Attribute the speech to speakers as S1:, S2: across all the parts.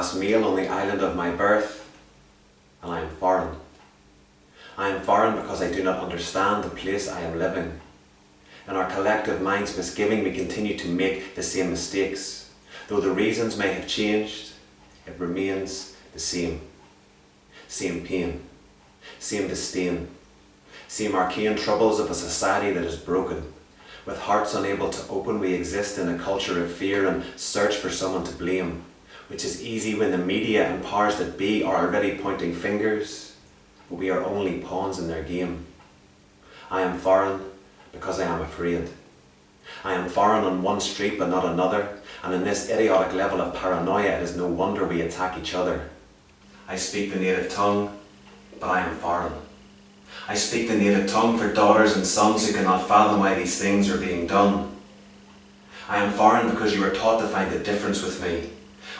S1: last meal on the island of my birth, and I am foreign. I am foreign because I do not understand the place I am living. In our collective mind's misgiving, we continue to make the same mistakes. Though the reasons may have changed, it remains the same. Same pain, same disdain, same arcane troubles of a society that is broken. With hearts unable to open, we exist in a culture of fear and search for someone to blame, which is easy when the media and powers that be are already pointing fingers, but we are only pawns in their game. I am foreign because I am afraid. I am foreign on one street but not another, and in this idiotic level of paranoia it is no wonder we attack each other. I speak the native tongue, but I am foreign. I speak the native tongue for daughters and sons who cannot fathom why these things are being done. I am foreign because you are taught to find the difference with me.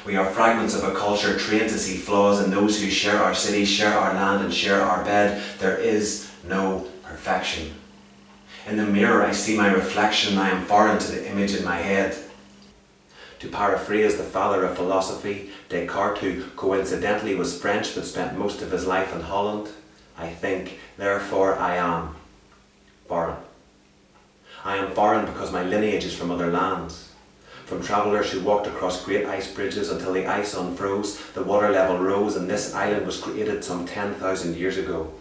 S1: We are fragments of a culture trained to see flaws in those who share our city, share our land and share our bed. There is no perfection. In the mirror I see my reflection. I am foreign to the image in my head. To paraphrase the father of philosophy, Descartes, who coincidentally was French but spent most of his life in Holland, I think, therefore I am foreign. I am foreign because my lineage is from other lands. From travellers who walked across great ice bridges until the ice unfroze, the water level rose, and this island was created some 10,000 years ago.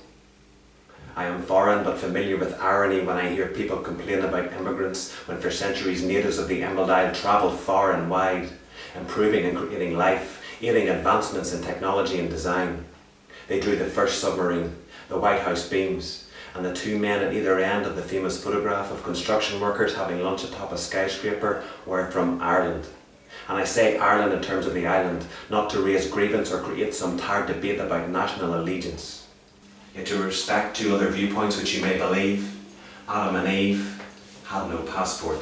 S1: I am foreign but familiar with irony when I hear people complain about immigrants, when for centuries natives of the Emerald Isle travelled far and wide, improving and creating life, aiding advancements in technology and design. They drew the first submarine, the White House beams, and the two men at either end of the famous photograph of construction workers having lunch atop a skyscraper were from Ireland. And I say Ireland in terms of the island, not to raise grievance or create some tired debate about national allegiance. Yet to respect two other viewpoints which you may believe, Adam and Eve had no passport,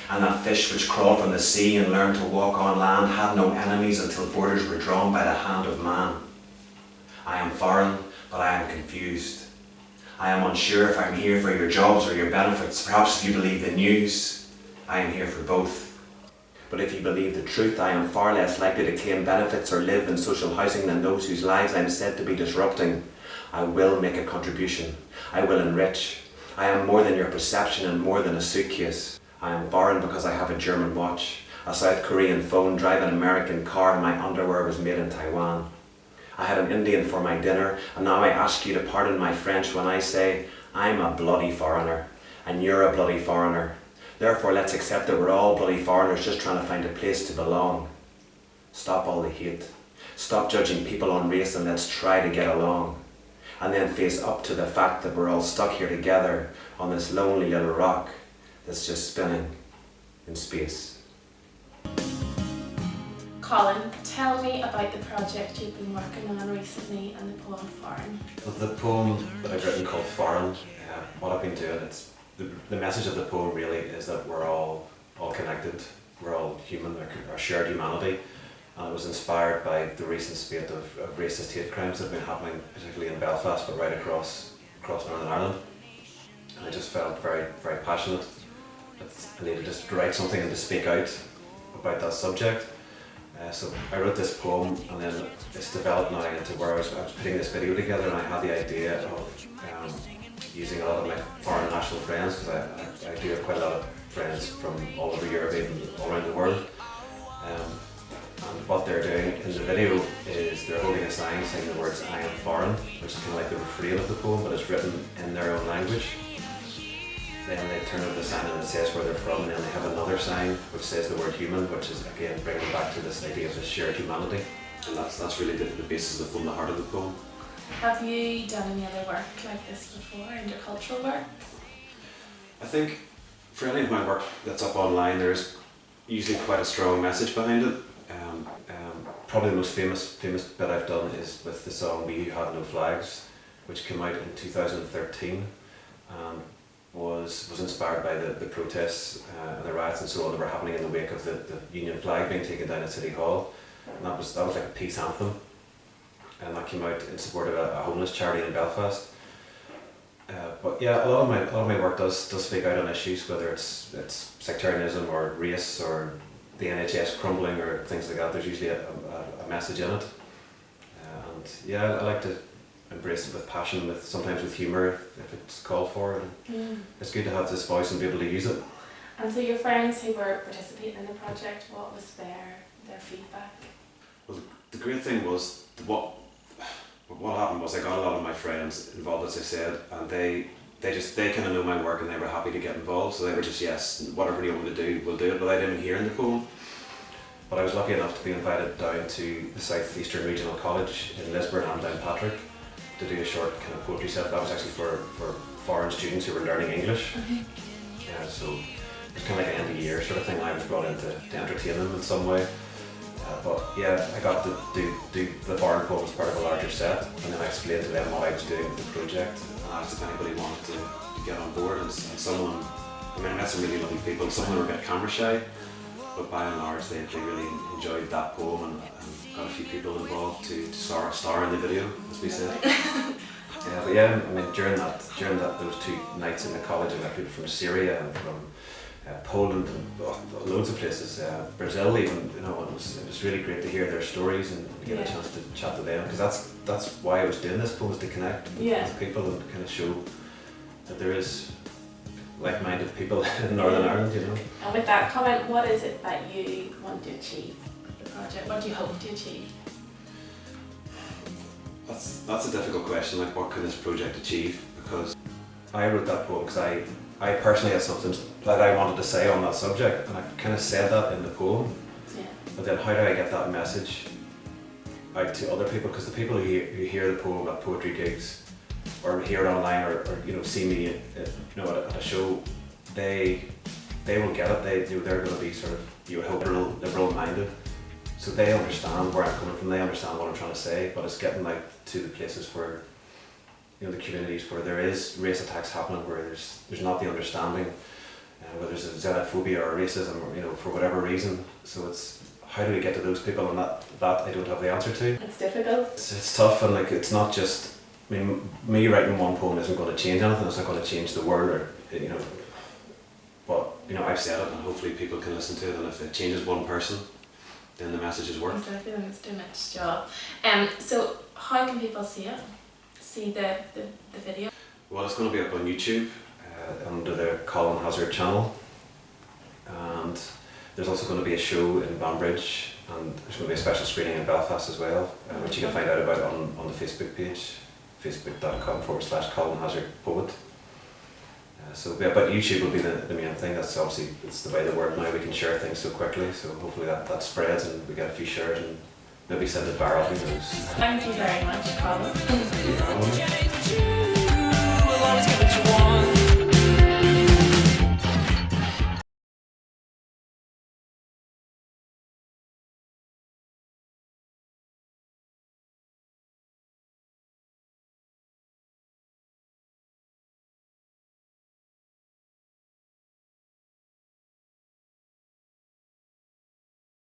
S1: and that fish which crawled from the sea and learned to walk on land had no enemies until borders were drawn by the hand of man. I am foreign, but I am confused. I am unsure if I am here for your jobs or your benefits. Perhaps if you believe the news, I am here for both. But if you believe the truth, I am far less likely to claim benefits or live in social housing than those whose lives I am said to be disrupting. I will make a contribution. I will enrich. I am more than your perception and more than a suitcase. I am foreign because I have a German watch, a South Korean phone, drive an American car, and my underwear was made in Taiwan. I had an Indian for my dinner, and now I ask you to pardon my French when I say, I'm a bloody foreigner, and you're a bloody foreigner. Therefore, let's accept that we're all bloody foreigners just trying to find a place to belong. Stop all the hate. Stop judging people on race, and let's try to get along. And then face up to the fact that we're all stuck here together on this lonely little rock that's just spinning in space.
S2: Colin, tell me about the project you've been working on recently and the poem Foreign.
S1: The poem that I've written called Foreign, what I've been doing, it's the message of the poem really is that we're all connected, we're all human, our shared humanity, and it was inspired by the recent spate of racist hate crimes that have been happening, particularly in Belfast, but right across Northern Ireland. And I just felt very, very passionate that I needed to write something and to speak out about that subject. So I wrote this poem, and then it's developed now into where I was putting this video together, and I had the idea of using a lot of my foreign national friends, because I do have quite a lot of friends from all over Europe, even all around the world. And what they're doing in the video is they're holding a sign saying the words I am foreign, which is kind of like the refrain of the poem, but it's written in their own language. Then they turn over the sign and it says where they're from, and then they have another sign which says the word human, which is again bringing back to this idea of this shared humanity. And that's really the basis of the poem, the heart of the poem.
S2: Have you done any other work like this before, intercultural work?
S1: I think for any of my work that's up online, there is usually quite a strong message behind it. Probably the most famous bit I've done is with the song We Who Had No Flags, which came out in 2013. Was inspired by the protests and the riots and so on that were happening in the wake of the Union flag being taken down at City Hall, and that was like a peace anthem, and that came out in support of a homeless charity in Belfast. But yeah, a lot of my work does speak out on issues, whether it's sectarianism or race or
S3: the NHS crumbling or things like that, there's usually a message in it. And yeah, I like to embrace it with passion, sometimes with humour if it's called for. And it's good to have this voice and be able to use it.
S2: And so your friends who were participating in the project, what was their feedback?
S4: Well, the great thing was what happened was I got a lot of my friends involved, as I said, and they kind of know my work and they were happy to get involved, so they were just, yes, whatever you want to do, we'll do it, without even hearing the poem.
S3: But I was lucky enough to be invited down to the South Eastern Regional College in Lisburn and Downpatrick to do a short kind of poetry set. That was actually for foreign students who were learning English. Yeah, so it was kind of like an end of year sort of thing. I was brought in to entertain them in some way. But yeah, I got to do the foreign poem as part of a larger set, and then I explained to them what I was doing with the project.
S4: And I asked if anybody wanted to get on board, and some of them, I mean, I met some really lovely people. Some of them were a bit camera shy, but by and large they really enjoyed that poem, and got a few people involved to star in the video, as we said.
S3: Yeah, but yeah, I mean, during those 2 nights in the college, I met people from Syria and from Poland and loads of places, Brazil even, you know, it was really great to hear their stories and get a chance to chat to them, because that's why I was doing this poem, was to connect with people and kind of show that there is like-minded people in Northern Ireland, you know.
S2: And with that comment, what is it that you want to achieve with the project? What do you hope to achieve?
S4: That's a difficult question, like what can this project achieve? Because
S3: I wrote that poem because I personally had something that I wanted to say on that subject, and I kind of said that in the poem.
S2: Yeah.
S3: But then how do I get that message out to other people? Because the people who hear the poem at poetry gigs, or hear it online, or you know, see me at a show, they will get it. They're going to be sort of, you would hope, liberal minded. So they understand where I'm coming from, they understand what I'm trying to say, but it's getting like to the places where, you know, the communities where there is race attacks happening, where there's not the understanding, where there's a xenophobia or racism, or, you know, for whatever reason. So it's, how do we get to those people, and that I don't have the answer to.
S2: It's difficult.
S3: It's tough, and like, it's not just, I mean, me writing one poem isn't going to change anything, it's not going to change the world, or, you know, but, you know, I've said
S4: said it, and hopefully people can listen to it, and if it changes one person, then the message is worth.
S2: Exactly, then it's doing its job. So how can people see it? See the video?
S4: Well, it's going to be up on YouTube.
S3: under the Colin Hassard channel, and there's also going to be a show in Banbridge, and there's going to be a special screening in Belfast as well, which you can find out about on the Facebook page, facebook.com/Colin Hassard Poet. But YouTube will be the main thing. That's obviously, it's the way the word now, we can share things so quickly, so hopefully that spreads and we get a few shares and maybe send it viral, who knows.
S2: Thank you very much, Colin.
S3: Thank you for having me.